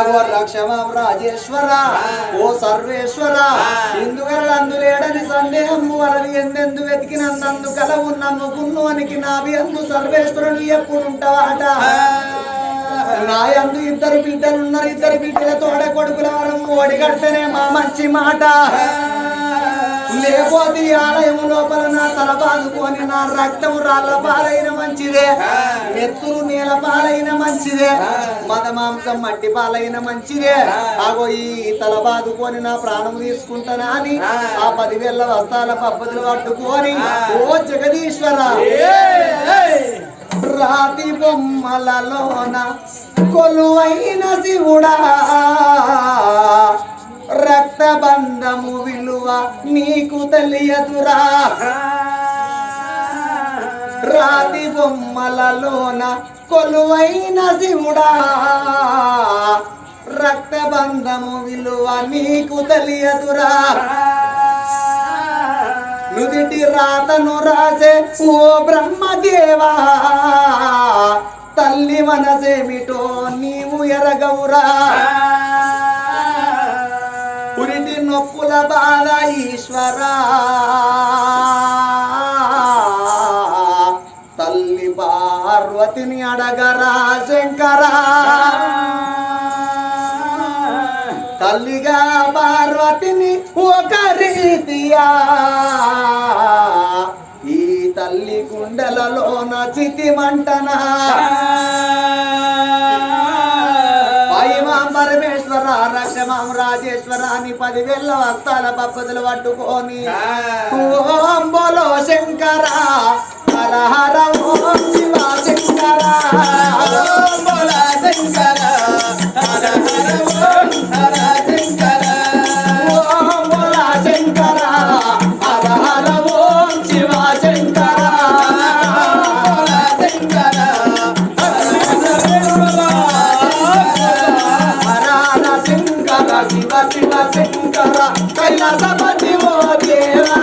అగో రక్షమాం రాజేశ్వర ఓ సర్వేశ్వర ఇందుగలందులేడని సందేహము వలవి ఎందెందు వెతికినందు కలవు నమ్ముకున్ను అనికి నాభి అందు సర్వేశ్వరుని ఎప్పుడు ఉంటావాట నా యందు ఇద్దరు బిడ్డలున్నారు ఇద్దరు బిడ్డల తోడ కొడుకుల వరం ఓడిగడితేనే మా మంచి మాట లేకపోతే ఆలయము లోపల నా తల బాదుకొని నా రక్తం రాళ్ళ పాలైన మంచిదే నెత్తురు నేల పాలైన మంచిదే మద మాంసం మట్టి పాలైన మంచిదే అగో ఈ తల బాదుకొని నా ప్రాణం తీసుకుంటానా అని ఆ 10,000 వస్తాల పద్ధతులు పట్టుకొని ఓ జగదీశ్వర రాతి బొమ్మలలోన కొలువైన శివుడా రక్తబంధము విలువ నీకు తెలియదురా రాతి బొమ్మలలోన కొలువైన శివుడా రక్తబంధము విలువ నీకు తెలియదురా నుదిటి రాతను రాసే ఓ బ్రహ్మదేవా తల్లి మనసేమిటో నీవు ఎరగవురా పురిటి నొప్పుల బాధ ఈశ్వరా తల్లి పార్వతిని అడగరా శంకరా తల్లిగా పార్వతిని ఒక రీతియా ఈ తల్లి గుండెలలోన చితిమంటనా పైమాం పరమేశ్వర రక్షమాం రాజేశ్వర అని 10,000 వస్తాల పద్ధతులు పట్టుకొని ఓం బోలో శంకర హర హర ఓం శివ శంకర ఓం బోలో శంకర హర హర ఓం హర శంకర ఓం బోలో శంకర హర హర ఓం శివ శంకర బోలో శంకర హర హర శంకర శివ శివ శంకర కైలాసపతి ఓ దేవా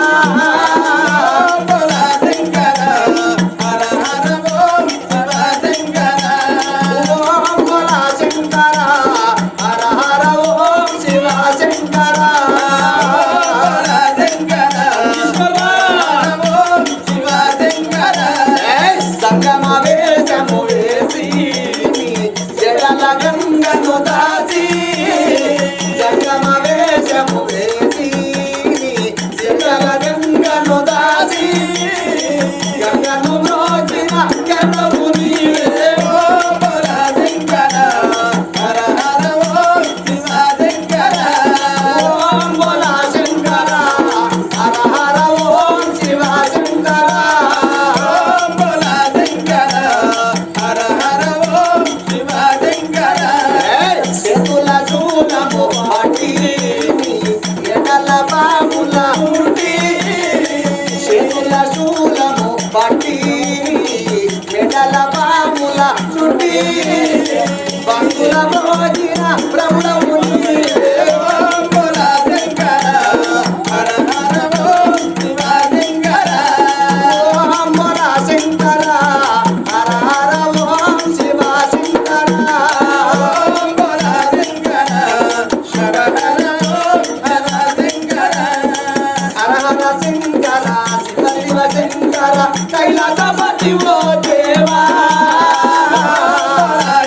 కైలాసపతి ఓ దేవా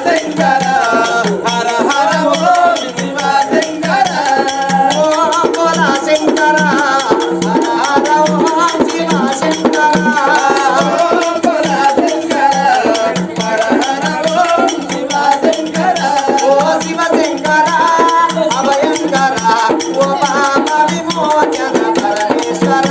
శంకర హర హర ఓం శివ శంకర ఓం బోలో శంకర హర హర ఓం శివ శంకర ఓం బోలో శంకర హర హర ఓం శివ శంకర ఓ శివ శంకర అభయంకర ఓ పాప విమోచన పరమేశ్వర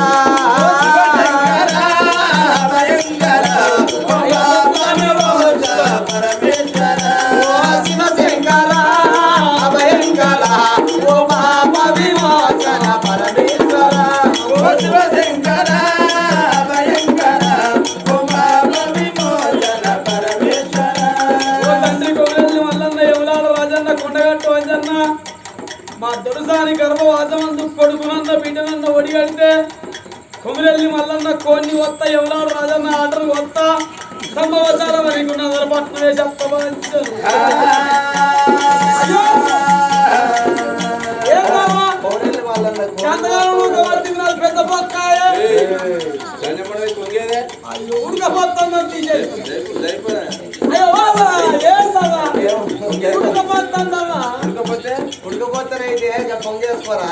మా దొరసాని గర్భవాసమందు కొడుకునంద బిడ్డనంద ఒడిగడితే కొమిరెల్లి మల్లన్న కోన్ని వత్త ఎవరాడు రాజన్న ఆటలు వత్త సంభవసారం అనుకున్న పట్నమే చెప్పవచ్చు ఉడకపోతేనైతే పొంగేసుకోరా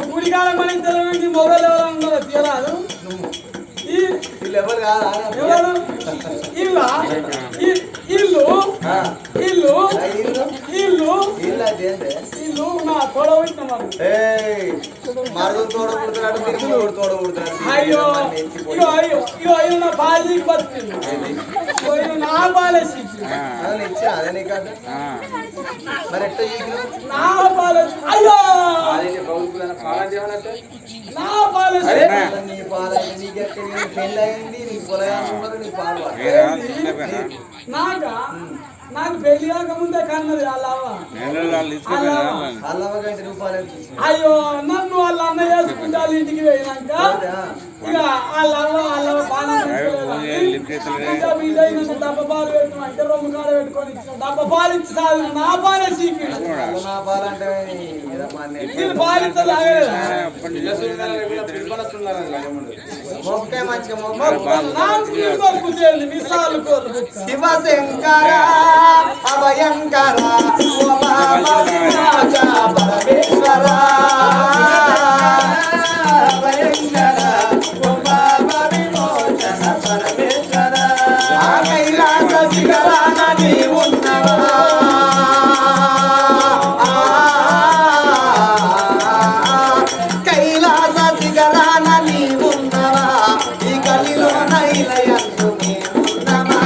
గుడికాలం పని తెలియదు మొగలు ఎవరు ఉన్నారో తీరాదు వీళ్ళు ఎవరు కాదా ఎవరు ఇల్లు ఇల్లు ఇల్లు ఇల్లు ఇల్లు నా తోడ మరుగు తోడ పుడుతున్నాడు తిరుగుడు తోడ పుడుతున్నాడు అయ్యో ఇగో అయ్యో నా బాజీ బతికింది నా బాలేసి ఇచ్చా అదే నీ కాదు మరి ఎట్ట నా బాలేసి అయ్యో నా బాలేసి నీ పాల నీకెక్కడ పెళ్ళి అయింది నీ పొలగా నీ పాలు నాకు పెళ్లి కాకముందే కన్నది అల్లవ్వ అల్లవగంటి రూపాయలు అయ్యో నన్ను వాళ్ళ అన్న చేసుకుంటే వాళ్ళ ఇంటికి పోయినాక ఇక అల్లవ్వ డబ్బ పాలు పెట్టమంటే రొమ్ము కాడ పెట్టుకొని ఇచ్చిన డబ్బ పాలు ఇచ్చి సాగు నా పాలే చీకి నా పాలంటే శివశంకర అభయంకర పరమేశ్వర అభయంకర పరమేశ్వర కైలాస శిఖరాన నీవున్నవా కైలాస శిఖరాన నీవున్నవా ఈ గలిలో నైలయందు నీవున్నవా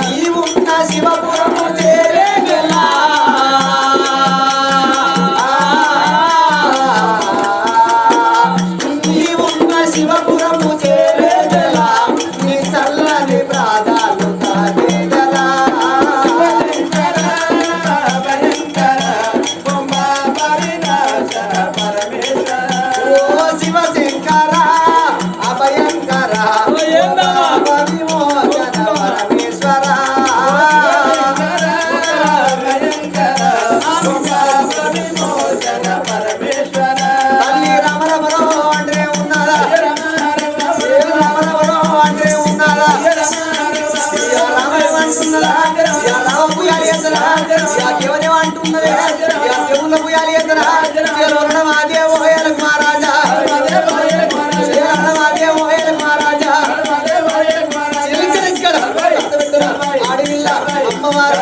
నీవున్న శివపురము చేరేగలా నీవున్న శివపురము చేరేగలా నీ చల్లని ప్రాధాలు తాగేగలా ఓ శివశంకర అభయంకర విమోచన పరమేశ్వర తల్లి రామరమరో అంటే ఉన్నారా రామరమరో అంటే ఉన్నారా రామేమంటున్నదా రామ పుయాలి ఎంతరా దేవుని అంటున్నదే దేవుళ్ళ పుయాలి ఎంతరా మాదే ఓయలకు మహారాజా మాదే ఓయలకు మహారాజా ఆడవిల్ల అమ్మవారు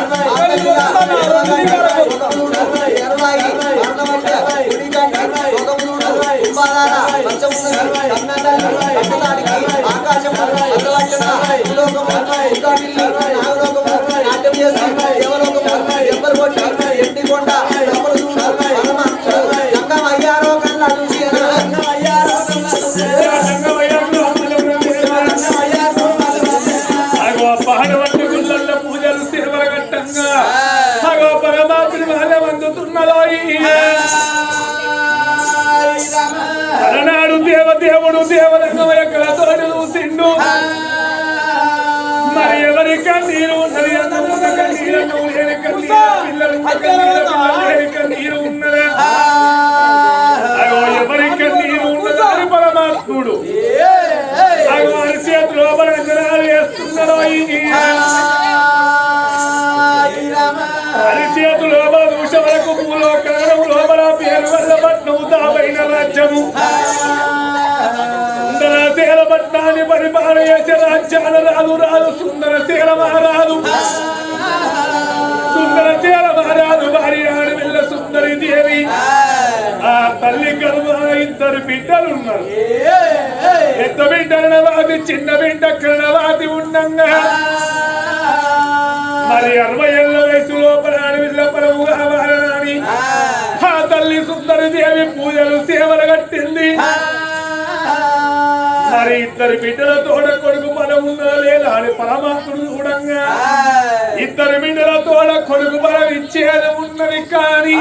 ఎండికొండ అయ్యారో కల్లా చూసి పూజలు సేవలు కట్టంగా అగో పరమాత్మ అందుతున్నదో అలనాడు దేవదేవుడు దేవరంగం ఎక్కడ తోడు చూసిండు మరి ఎవరి కన్నీరు ఉన్నది కన్నీరు ఉన్నది అగో ఎవరి కన్నీరు ఉన్నదని పరమాత్ముడు అగో అరిచేతిలో బలంజనాలు వేస్తున్నాడు అరిచేతు లోపల దూష వరకు భూలోకం లోపల పేరు వల్ల పట్నం తాపైన రాజ్యము సుందరశీల పట్నాన్ని పరిపాలన చేసే రాజ్యాల రాదు రాదు సుందరశీల మహారాజు సుందరశీల మహారాజు భార్య ఆడవిల్ల సుందరి దేవి ఆ తల్లి కరువ ఇద్దరు బిడ్డలున్నారు పెద్ద బిడ్డ వాది చిన్న బిడ్డ కరణవాది ఉండంగా మరి 60 ఏళ్ల వయసు లోపల అడవిల్ల పరముగా మారని ఆ తల్లి సుందరి దేవి పూజలు సేవలు కట్టింది మరి ఇద్దరు బిడ్డల తోడ కొడుకు బలం ఉందా లేదా అని పరమాత్ముడు చూడంగా ఇద్దరు బిడ్డల తోడ కొడుకు బలం ఇచ్చేది ఉన్నది కానీ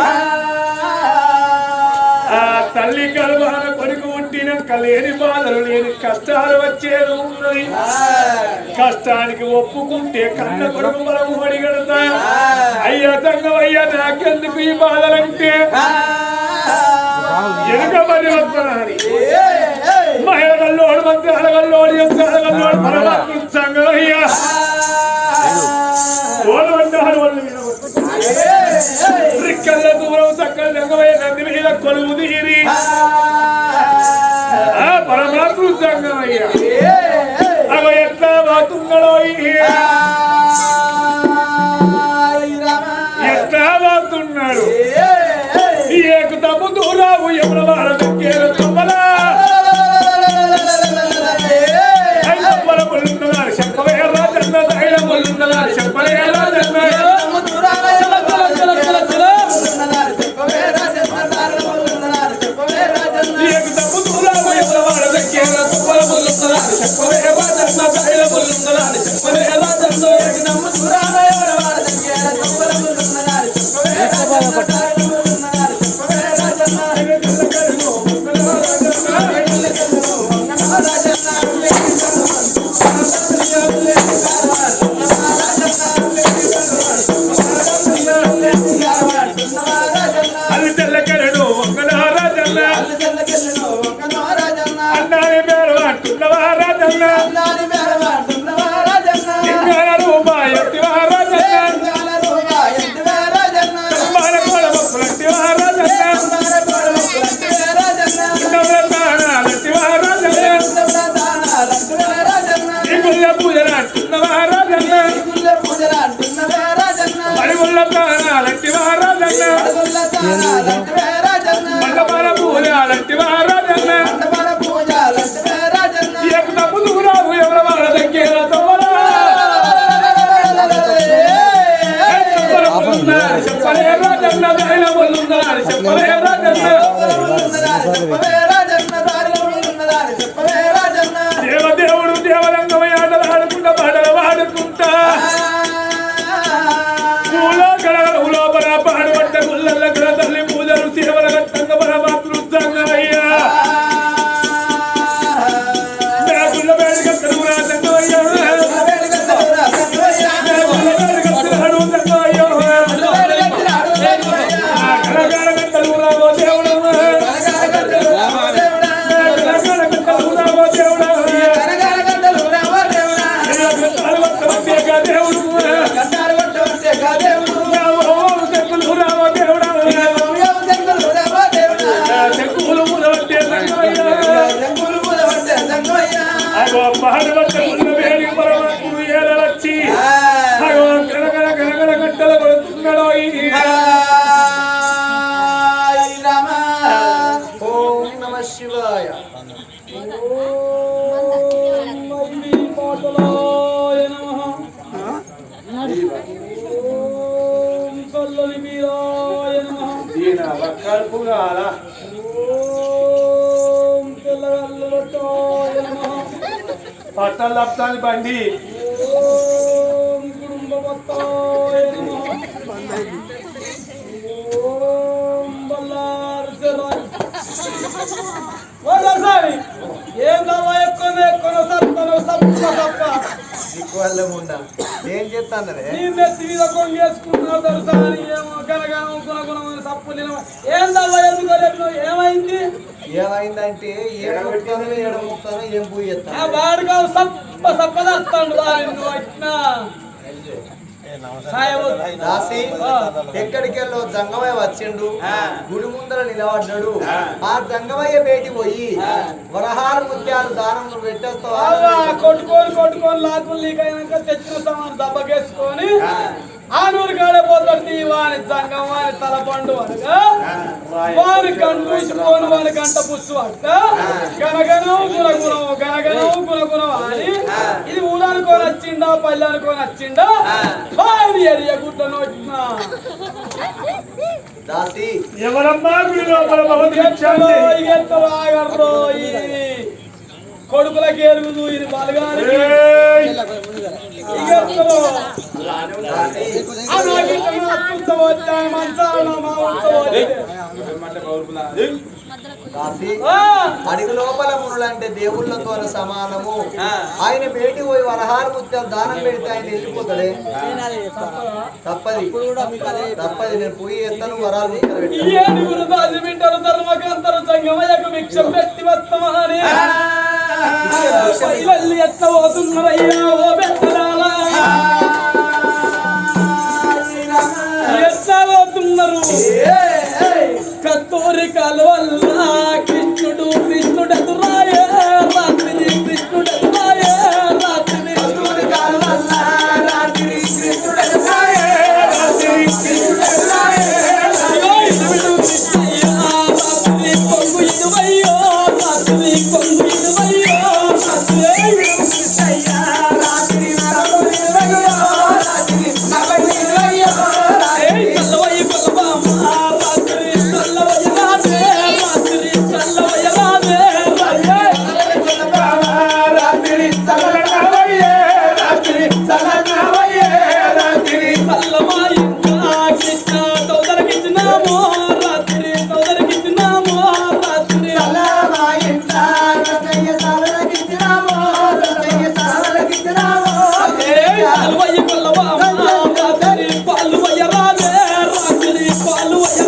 ఆ తల్లి గర్భాన కొడుకు పుట్టినాక లేని బాధలు లేని కష్టాలు వచ్చేది ఉన్నది కష్టానికి ఒప్పుకుంటే కన్న కొడుకు బలం అడిగడతా అయ్యా తంగవయ్యా నాకెందుకు ఈ బాధలంటే ఎనుక మరి వస్తున్నాను మహిళగల్లోడు మంత్రి అడగల్లోడు ఎంత అడగల్లోడు పరమాత్మ సంగయ్యా ఓడవడ్డారు వాళ్ళు మీద రిక్కల్ల దూరం చక్కల రంగమయ్య నంది మీద కొలువు తీరి పరమాత్మ సంగమయ్యా అవ ఎట్లా వాతున్నాడో ఎట్లా వాతున్నాడు ఏకు తప్పు దూరావు ఎవరు వాళ్ళ దగ్గర తమ్మలా చెప్పలే రాజన్న చెప్పలే రాజన్న ఏకు తప్పు దూరావు ఎవరు వాళ్ళ దగ్గర చెప్పలే రాజన్న చెప్పలే రాజన్న ఏకు తప్పు దూరావు ఎవరు వాళ్ళ దగ్గర అది తెల్లకెరడు వంగనారాజన్న అన్నాని పేరు అంటున్నవా రాజన్న ఇంగాల రూపాయి ఎత్తివా రాజన్న సంబాల కోడ మొక్కులంటివా రాజన్న ఉండవల తానాలంటివా రాజన్న ఈ గుళ్ళ పూజలు అంటున్నవా రాజన్న మడిగుళ్ళ తానాలంటివా రాజన్న మండపాల పూజలంటివా రాజన్న ఏకు తప్పు దూరావు ఎవరు వాళ్ళ దగ్గర తవ్వరా చెప్పలే రాజన్న దారిలో వల్లున్నారు చెప్పలే రాజన్న దేవదేవుడు దేవరంగమయ్య ఆటలు ఆడుకుంటా పాటలు పాడుకుంటా పూలో గడగల ఉలోపర పాడుబడ్డ గుళ్ళ గడ తల్లి పూజలు సేవల గట్టంగ పరమాత్మ సంగమయ్యా గుళ్ళ వేడుక కడుగురా సంగమయ్యా పరమాత్ముడు ఏలొచ్చి గనగన గనగన గంటలు కొడుతున్నాడో ఓం నమః శివాయ పట్టాలు లప్తాని బండి ఏం చేస్తానరే ఏమైంది ఏమైందంటే ఏడముక్తాను ఏం పూజ చేస్తాను వాడుగా సప్ప సప్పదస్తాడు దాసి ఎక్కడికి వెళ్ళో జంగమయ్య వచ్చిండు గుడి ముందర నిలబడ్డాడు ఆ జంగమయ్య బయటి పోయి వరహాలు ముత్యాలు దానం పెట్టేస్తావా కొట్టుకొని లాకులు లీక్ అయినాక తెచ్చిన సామాన్ దెబ్బకేసుకొని ఆ నూరు కాడే పోతుంది వాని జంగం వాని తలపండు అనగా వాని కంటూసుకొని వాని గంట పుచ్చు అట్ట గనగనం గుణగుణం అని ఇది ఊరనుకొని వచ్చిండా పల్లె అనుకొని వచ్చిండా వాని ఎరియ గుడ్డ నోటినా దాసి ఎవరమ్మా గుడి లోపల ఆగర్రో కొడుకులకి ఎరుగుదు ఇది బలగానికి కాఫీ ఆ, అడిగి లోపల మునులు అంటే దేవుళ్ళతో సమానము. ఆయన బయటి పోయి వరహార ముత్యం దానం పెడితే ఆయన వెళ్ళిపోతాడే. తప్పది తప్పది. నేను పోయి ఎత్తను వరాలు ముత్యాలు పెట్టి ఈ ఏడుగురు దాచిపెట్టారు ధర్మకంతరు సంగమయ్యకు భిక్షం పెట్టి వస్తామని పైలల్లి ఎత్తబోతున్నారయ్యా ఓ బెత్తలాలా. ఎత్తబోతున్నారు కస్తూరి కలవల్ల కృష్ణుడు కృష్ణుడెదురాయే రాత్రి కృష్ణుడెదురాయే రాత్రి కస్తూరి కాలువల్ల రాత్రి కృష్ణుడెదురాయే రాత్రి కృష్ణుడెదురాయే అయ్యో ఇదుడు కృష్ణయ్యా రాత్రి కొంగు ఇదువయ్యో రాత్రి కొంగు ఇదువయ్యో రాత్రి కృష్ణయ్యా రాత్రి నరమునివయ్యో రాత్రి నరమునివయ్యో రాత్రి చల్లవయ్య కొలబామ రాత్రి చల్లవయ్య రాత్రి రాత్రి చల్లవయ్య రాత్రి రాత్రి చల్లనవయ్యే రాత్రి చల్లనవయ్యే రాత్రి చల్లమాయిందా కృష్ణ సోదరకిచ్చినామో రాత్రి సోదరకిచ్చినామో రాత్రి చల్లమాయింద రతయ్య చల్లనకిచ్చినామో రతయ్య చల్లనకిచ్చినామో పాలువయ్య కొలబామ రాత్రి పాలువయ్య రాత్రి రాత్రి పాలువయ్య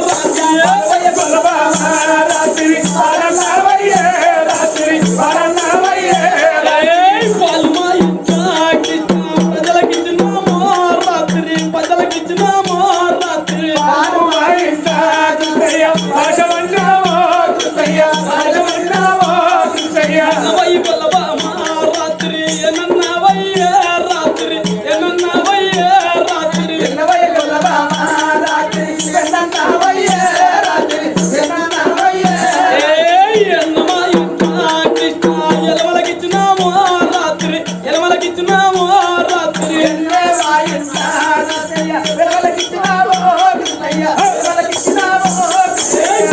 రాత్రి రాత్రి కొలబామ రాత్రి పరనవయ్యే రాత్రి పరనవయ్యే పాలుమాయిందా కృష్ణ ప్రజలకిచ్చినామో రాత్రి ప్రజలకిచ్చినామో రాత్రి పారుమాయిందా కృష్ణయ్య భాషమన్నావో కృష్ణయ్య భాషమన్నావో కృష్ణయ్య నవయ్య కొలబామ రాత్రి ఎన్నవయ్య రాత్రి ఎన్నవయ్య రాత్రి ఎన్నవయ్య కొల్లబామ రాత్రి ఎన్నవయ్యే రాత్రి ఎన్నవయ్యే ఎన్నమాయిందా కృష్ణ ఎలవలకిచ్చినామో రాత్రి ఎలవలకిచ్చినామో రాత్రి ఎన్నవాయింద రతయ్య వెలవలకిచ్చినావో కృష్ణయ్య వెలవలకిచ్చినావో కృష్ణయ్య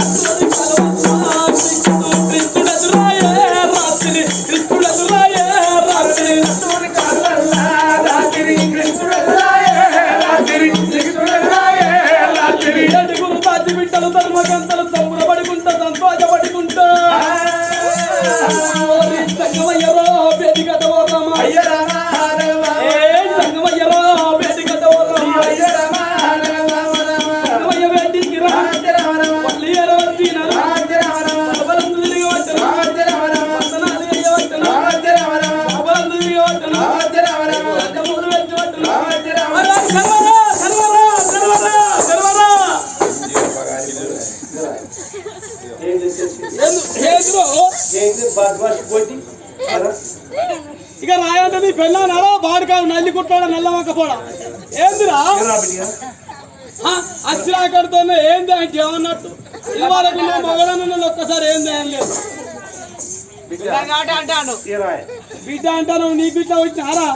కృష్ణుడెదురాయే రాత్రి కృష్ణుడెదురాయే రాత్రి కస్తూరి కాలువల్ల రాత్రి కృష్ణుడెదురాయే రాత్రి కృష్ణుడెదురాయే రాత్రి ఏడుగురు దాచి బిడ్డలు ధర్మకంతలు సంబరపడుకుంటా సంతోషపడుకుంటా సంగమయ్యరో బేదిగట ఓరమ్మ అయ్య రామ రామ సంగమయ్యరో బేదిగట ఓరమ్మ అయ్య రామ రామ రామ సంగమయ్య బేటికి రా రామ రామ పల్లి ఎరవచ్చినా రామ రామ బాబలందు తిరిగి వచ్చను వందనాలు అయ్య వచ్చను బాబలందు తిరిగి వచ్చను మూడు వచ్చి వచ్చను సర్వరా సర్వరా సర్వరా సర్వరా ఇక రాయంటే నీ పెళ్ళానారా బాడుకాడు నల్లి కుట్టాడా నల్లమక్కపోడా ఏందిరా అచ్చిరాకడుతోనే ఏంది అంటే ఏమన్నట్టు ఇది వాళ్ళకు మగడన్న ఒక్కసారి ఏంది ఏం లేదు బిడ్డ అంటాను నీ బిడ్డ వచ్చినారా